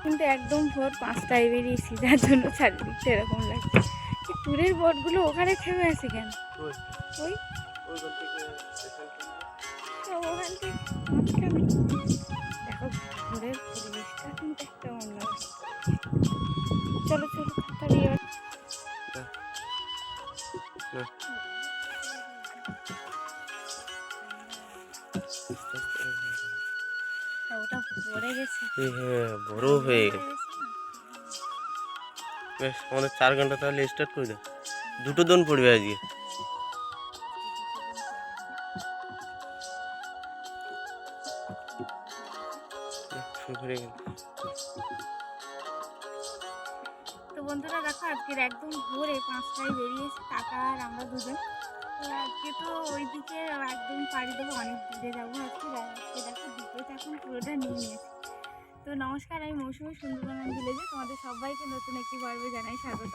কিন্তু একদম ভোর 5টায় বেরিয়েছি, যার জন্য চারিদিকটা এরকম লাগছে। ট্যুরের বোটগুলো ওখানে থেমে আছে কেন? ওই ওখান থেকে মাঝখানে দেখো, ভোরের পরিবেশটা কিন্তু একটা অন্য। চলো চলো তাড়াতাড়ি এবার। ওটা ভরে গেছে, বড় হয়ে গেছে। বেশ, আমাদের 4 ঘন্টা তাহলে স্টার্ট করে দাও। 2টো দোন পড়বে আজকে। তো বন্ধুরা দেখো, আজকের একদম ভোরে 5টায় বেরিয়েছি কাকা আর আমরা দুজন। তো আজকে তো ওইদিকে একদম পাড়ি দেবো, অনেক দূরে যাবো আজকে। দেখো দুটোতে এখন পুরোটা নিয়ে নিয়েছি। তো নমস্কার, আমি মৌসুমী সুন্দরবন ভিলেজে তোমাদের সবাইকে নতুন একটি পর্বে জানাই স্বাগত।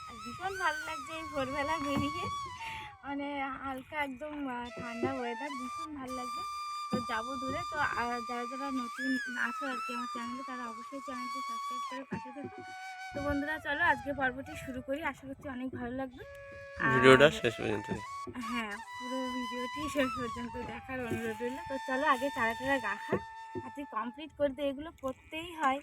আর ভীষণ ভালো লাগছে এই ভোরবেলা বেরিয়ে, মানে হালকা একদম ঠান্ডা ওয়েদার, ভীষণ ভালো লাগছে। তো যাবো দূরে। তো যারা যারা নতুন আছো আর কি আমার চ্যানেলে, তারা অবশ্যই চ্যানেলটি সাবস্ক্রাইব করে পাশে থাকো। তো বন্ধুরা চলো আজকে পর্বটি শুরু করি, আশা করছি অনেক ভালো লাগবে ভিডিওটা শেষ পর্যন্ত। হ্যাঁ, পুরো ভিডিওটি শেষ পর্যন্ত দেখার অনুরোধ রইল। তো চলো আগে চারা গাখা আজকে কমপ্লিট করতে, এগুলো করতেই হয়,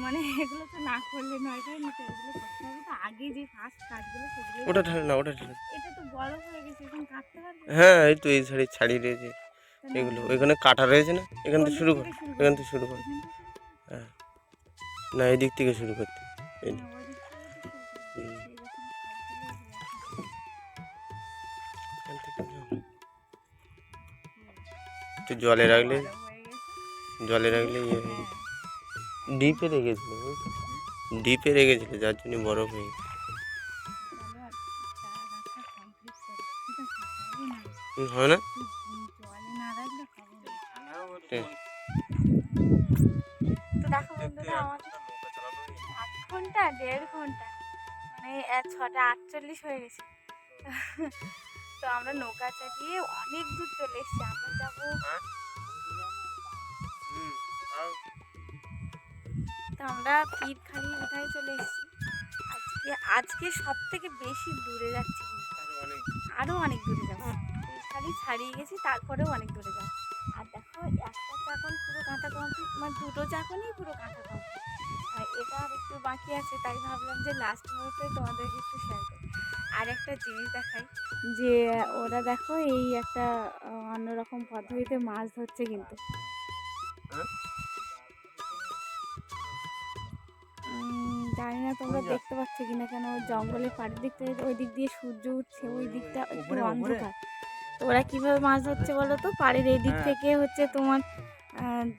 মানে এগুলো তো না করলে নয়, তাই না? তো এগুলো করতে হবে। তো আগে যে ফার্স্ট কাজগুলো সেগুলো। ওটা ঠান্ডা না, ওটা ঠান্ডা। এটা তো বড় হয়ে গেছে, এখন কাটতে পারবে? হ্যাঁ, এই তো এই সাইডে ছাড়িয়ে রয়েছে এগুলো। ওইখানে কাটা রয়েছে না, এখান থেকে শুরু কর, এখান থেকে শুরু কর। হ্যাঁ, না এই দিক থেকে শুরু করতে। একটু জলে রাখলে ইয়ে হয়ে ডিপে রেখেছিল, যার জন্য বরফ হয়ে গেছে। হয় না? তো দেখো বন্ধুরা, আমাদের 8 ঘন্টা 1.5 ঘন্টা, মানে 6টা 48 হয়ে গেছে। তো আমরা নৌকা চালিয়ে অনেক দূর চলে এসেছি। আমরা যাবো, তো আমরা পীরখালি কোথায় চলে এসেছি। আজকে সব থেকে বেশি দূরে যাচ্ছি, আরও অনেক দূরে যাবো। পীরখালি ছাড়িয়ে গেছি, তারপরেও অনেক দূরে যাবো। আর দেখো, একটা চাকন পুরো কাঁথা কমপ্লিট, মানে 2টো চাকনই পুরো কাঁথা কমপ্লিট। এটা আর একটু বাকি আছে, তাই ভাবলাম যে লাস্ট মুহূর্তে তোমাদেরকে একটু শেয়ার করি। আর একটা জিনিস দেখাই, যে ওরা দেখো এই একটা অন্যরকম পদ্ধতিতে মাছ ধরছে কিন্তু। জানি না তোমরা দেখতে পাচ্ছ কিনা, কেন জঙ্গলের পাড়ের দিক থেকে ওই দিক দিয়ে সূর্য উঠছে, ওই দিকটা একটু অন্ধকার। তো ওরা কীভাবে মাছ ধরছে বলো তো? পাড়ের এই দিক থেকে হচ্ছে তোমার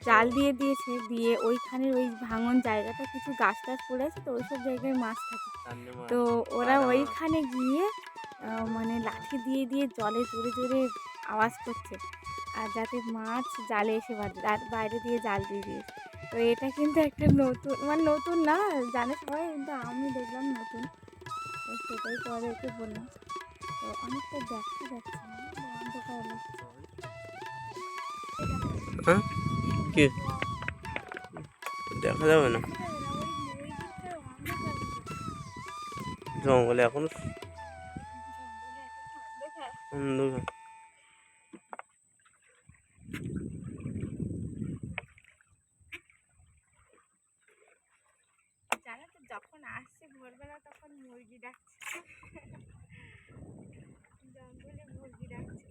জাল দিয়ে দিয়েছে, দিয়ে ওইখানের ওই ভাঙন জায়গাটা কিছু গাছ টাছ পড়ে আছে, তো ওইসব জায়গায় মাছ থাকে। তো ওরা ওইখানে গিয়ে মানে লাঠি দিয়ে দিয়ে জলে জোরে জোরে আওয়াজ করছে, আর যাতে মাছ জালে এসে বাঁধে, আর বাইরে দিয়ে জাল দিয়ে দিয়েছে। তো এটা কিন্তু একটা নতুন, মানে নতুন না জানে সবাই, কিন্তু আমি দেখলাম নতুন, তো সেটাই তোমাদেরকে বললাম। তো অনেকটা দেখা যাচ্ছে না, অন্ধকার লাগছে। হ্যাঁ, কি দেখা যাবে না জঙ্গলে এখনো অন্ধকার। জানো তো, যখন আসছে ভোরবেলা তখন মুরগি ডাকছে, জঙ্গলে মুরগি ডাকছে।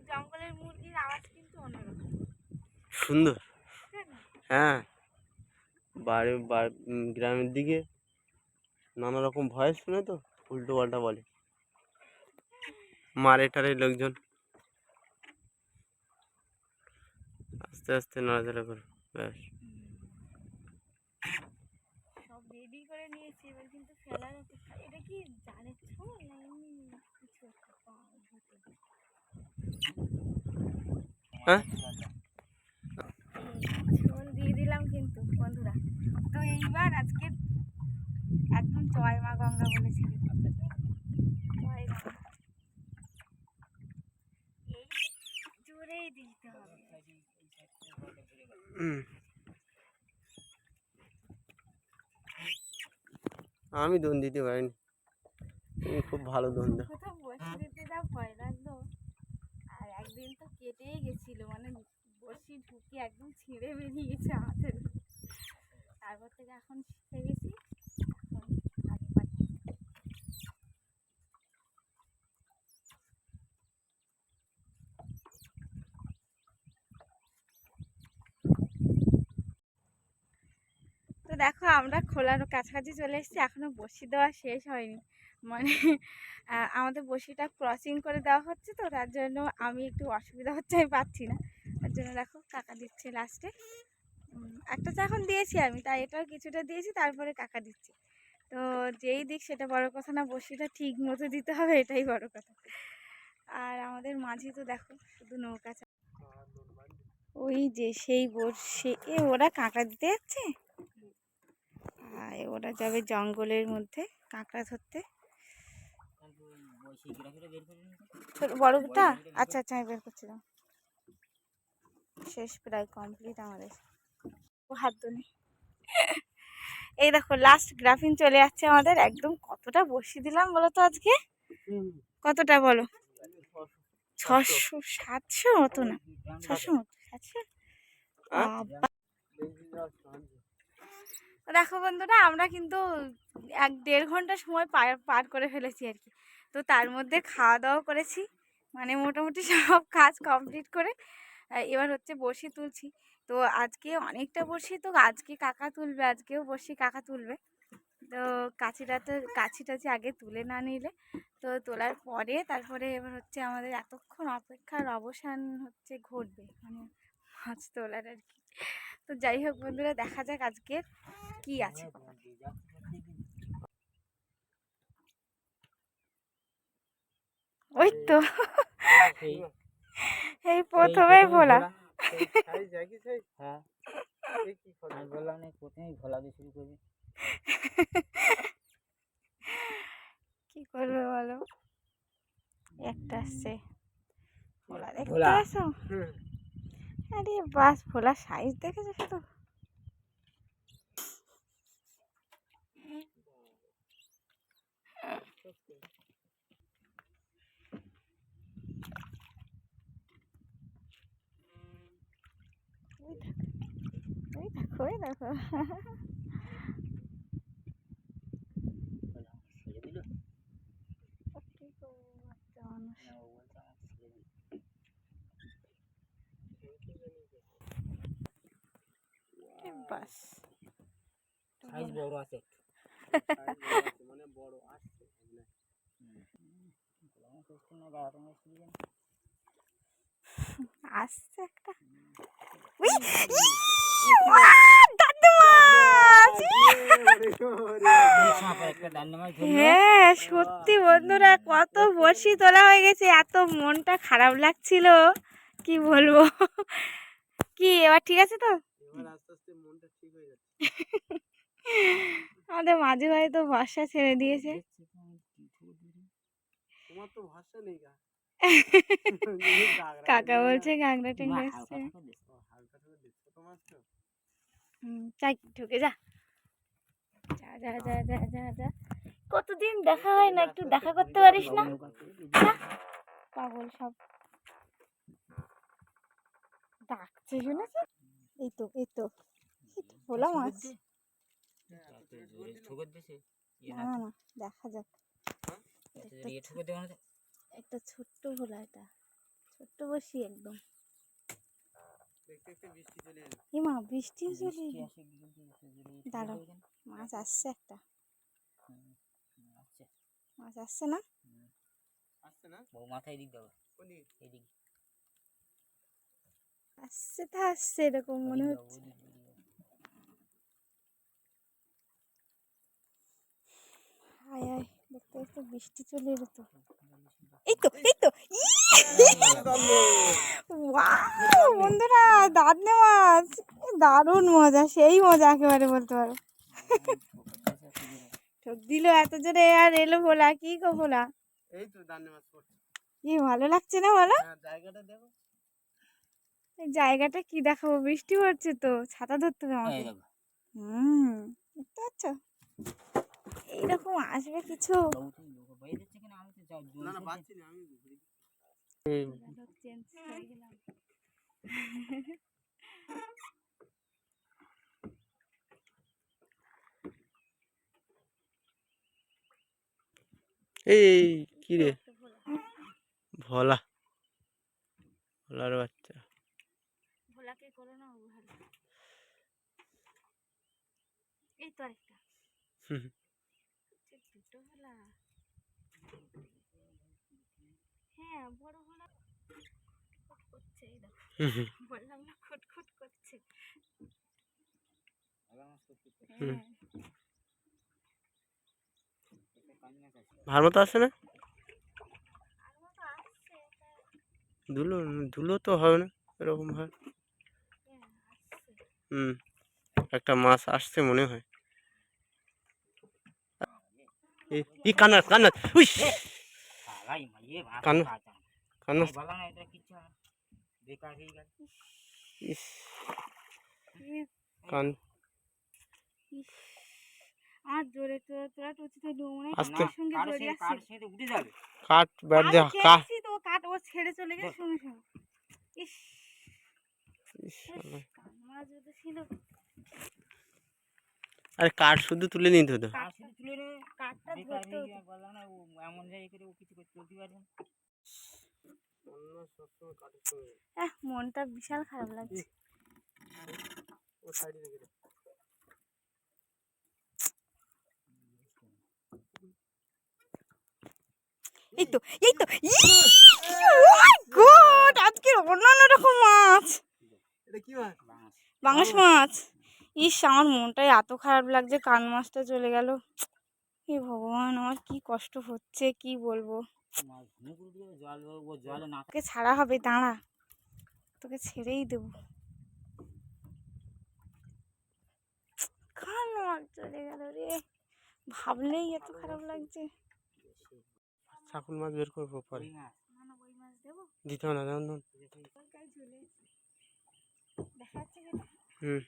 জঙ্গলের মুরগির আওয়াজ কিন্তু অন্যরকম সুন্দর। হ্যাঁ, গ্রামের দিকে নানা রকম ভয়েস শুনে তো উল্টো পাল্টা বলে, মারে টারে লোকজন। আস্তে আস্তে নড়াচড়া করে, ব্যাস। সব রেডি করে নিয়েছি, এবার কিন্তু ফেলার অপেক্ষা। এটা কি জালের ছোল না এমনি কিছু একটা হ্যাঁ, ছোল দিয়ে দিলাম কিন্তু বন্ধুরা। তো এইবার আজকে একদম জয় মা গঙ্গা বলেছিল, এই জোরেই দিতে হবে। আমি দোন দিতে পারিনি, তুমি খুব ভালো দোন দাও। কোথাও বসে দিতে যা ভয় লাগলো। আর একদিন তো কেটেই গেছিল, মানে বড়শি ঢুকে একদম ছিঁড়ে বেরিয়ে গেছে হাতের। তারপর থেকে এখন শিখে গেছি, এখন ভালো পারি। তো দেখো আমরা খোলার কাছাকাছি চলে এসেছি, এখনো বড়শি দেওয়া শেষ হয়নি। মানে আমাদের বড়শিটা ক্রসিং করে দেওয়া হচ্ছে, তো তার জন্য আমি একটু অসুবিধা হচ্ছে, আমি পাচ্ছি না। তার জন্য দেখো কাকা দিচ্ছে লাস্টে। একটা তো এখন দিয়েছি আমি, তাই এটাও কিছুটা দিয়েছি, তারপরে কাকা দিচ্ছে। তো যেই দিক সেটা বড় কথা না, বড়শিটা ঠিক মতো দিতে হবে, এটাই বড় কথা। আর আমাদের মাঝি তো দেখো শুধু নৌকা ওই যে সেই বড়শি, ওরা কাঁকড়া দিতে যাচ্ছে। আর ওরা যাবে জঙ্গলের মধ্যে কাঁকড়া ধরতে। বড়টা আচ্ছা আচ্ছা, আমি বের করছিলাম। শেষ, প্রায় কমপ্লিট আমাদের। ও হাত ধরে এই দেখো লাস্ট গ্রাফিন চলে যাচ্ছে আমাদের একদম। কতটা বসি দিলাম বলো তো আজকে? কতটা বলো? 600 700 মতো না, 600 মতো, 700। দেখো বন্ধুরা, আমরা কিন্তু 1-1.5 ঘন্টা সময় পার করে ফেলেছি আর কি। তো তার মধ্যে খাওয়া দাওয়া করেছি, মানে মোটামুটি সব কাজ কমপ্লিট করে এবার হচ্ছে বড়শি তুলছি। তো আজকে অনেকটা বড়শি, তো আজকে কাকা তুলবে, আজকেও বড়শি কাকা তুলবে। তো কাছি টাছি আগে তুলে না নিলে, তো তোলার পরে তারপরে এবার হচ্ছে আমাদের এতক্ষণ অপেক্ষার অবসান হচ্ছে ঘটবে, মানে মাছ তোলার আর কি। তো যাই হোক বন্ধুরা, দেখা যাক আজকে কি আছে। ওই তো এই প্রথমেই ভোলা। কি করবে বলো, একটা আসছে ভোলা, দেখতে আসো। আরে বাস, ভোলা সাইজ দেখেছো শুধু। ওই দেখো ওই দেখো বাস, সাইজ বড় আছে, মানে বড় আসছে। আসছে একটা। হ্যাঁ সত্যি বন্ধুরা, কত বড়শি তোলা হয়ে গেছে, এত মনটা খারাপ লাগছিল কি বলবো। কি এবার ঠিক আছে তো? আস্তে আস্তে মনটা ঠিক হয়ে যাচ্ছে। আমাদের মাঝে ভাই তো ভরসা ছেড়ে দিয়েছে। তোমার তো ভরসা নেই। কাকা বলছে কাঁকড়া টেঙ্গা এসছে। চাই ঢুকে যা যা যা যা যা যা যা। কতদিন দেখা হয় না, একটু দেখা করতে পারিস না? পাগল সব ডাকছে, শুনেছ? এই তো এই তো ভোলা মাছ। না না, দেখা যাক। একটা ছোট্ট ভোলা, এটা ছোট্ট বসি একদম। মা বৃষ্টিও চলে এলো। দাঁড়াও, মাছ আসছে একটা। মাছ আসছে না? মাথায় দিক দাও, আসছে তা আসছে, এরকম মনে হচ্ছে। হায় হায়, দেখতে দেখতে বৃষ্টি চলে এলো তো। এই তো এই তো ওয়াও বন্ধুরা, দাঁতনে মাছ, দারুণ মজা, সেই মজা একেবারে বলতে পারো। ঠক দিল এত জোরে, আর এলো ভোলা। কি গো ভোলা, এই তো দান্নে মাছ পড়ছে। কি ভালো লাগছে না বলো? জায়গাটা দেখো। এই জায়গাটা কি দেখাবো, বৃষ্টি পড়ছে তো, ছাতা ধরতে হবে আমাকে। দেখতে পাচ্ছ? এইরকম আসবে কিছু ভয় দিচ্ছে কিনা আমি তো না না পাচ্ছি না আমি চেঞ্জ হয়ে গেলাম। এই কি রে ভোলা ভোলার বাচ্চা ভোলাকে করো না, ও ভালো। এই তো আরেকটা হুম, দুটো ভোলা। হ্যাঁ বড় ভোলা খুট করছে, এই দেখো হুম, বললাম না খুট করছে। হুম। হ্যাঁ ভার মতো আসে না আর মতো আসছে তা, ধুলো ধুলো তো হবে না এরকম হয়। হ্যাঁ আসছে। হুম, একটা মাছ আসছে মনে হয়। এই কান্নাস কান্নাস উইস শালাই মাইয়ে ভাত কান্না বাঁচা কান্নাস বললাম না এটা কিচ্ছু না বেকার হয়ে গেল ইস ইস, কান ইস, আর জোরে তোরা টুচিতে মনে হয় আস্তে কার সঙ্গে কার জড়িয়ে কার আসছে। সাথে উঠে যাবে কাঠ ব্যাট আমি দে কা খেয়েছি তো কাঠ ও ছেড়ে চলে গেছে সঙ্গে সঙ্গে। ইস ইস, শালা। কান মাছ যদি ছিল, আরে কাঠ শুধু তুলে নিতে হতো। কার সাথে তুলে রে কাঠটা বেকার ধরতে হয়ে হতো। গেল বললাম না ও এমন জায়গায় করে ও কিছু করতে চলতে পারবে না মনটা বিশাল খারাপ লাগছে। এই তো এই তো গড, আজকে অন্যান্য রকম মাছ, এটা কি মাছ বাংলাদেশ মাছ। ইস, আমার মনটাই এত খারাপ লাগছে, কান মাছটা চলে গেল। হে ভগবান, আমার কি কষ্ট হচ্ছে কি বলবো। মাছ মুকুল দিয়ে জল ও জলে না তোকে ছাড়া হবে, দাঁড়া, তোকে ছেড়েই দেবো। কান মাছ চলে গেল রে, ভাবলেই এত খারাপ লাগছে। ছাকুল মাছ বের করবো পরে ওই মাছ না না, ওই মাছ দেবো। দিতে হবে না যেমন কাল চলে দেখা যাচ্ছে কিনা। হুম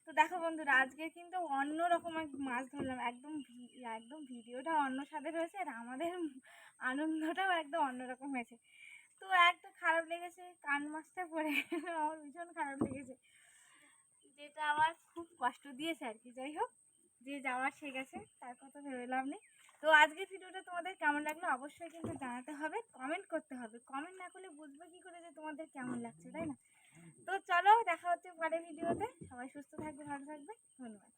তো দেখো বন্ধুরা, আজকে কিন্তু অন্য রকম এক মাছ ধরলাম, একদম ভিডিওটা অন্য স্বাদের হয়েছে, আর আমাদের আনন্দটাও একদম অন্যরকম হয়েছে। তো একটা খারাপ লেগেছে, কান মাছটা পড়ে গেল, আমার ভীষণ খারাপ লেগেছে, যেটা আমার খুব কষ্ট দিয়েছে আর কি। যাই হোক, যে যাওয়ার সে গেছে, তার কথা ভেবে লাভ নেই। তো আজকের ভিডিওটা তোমাদের কেমন লাগলো অবশ্যই কিন্তু জানাতে হবে, কমেন্ট করতে হবে। কমেন্ট না করলে বুঝবো কী করে যে তোমাদের কেমন লাগছে, তাই না? তো চলো, দেখা হচ্ছে পরের ভিডিওতে। সবাই সুস্থ থাকবে, ভালো থাকবে, ধন্যবাদ।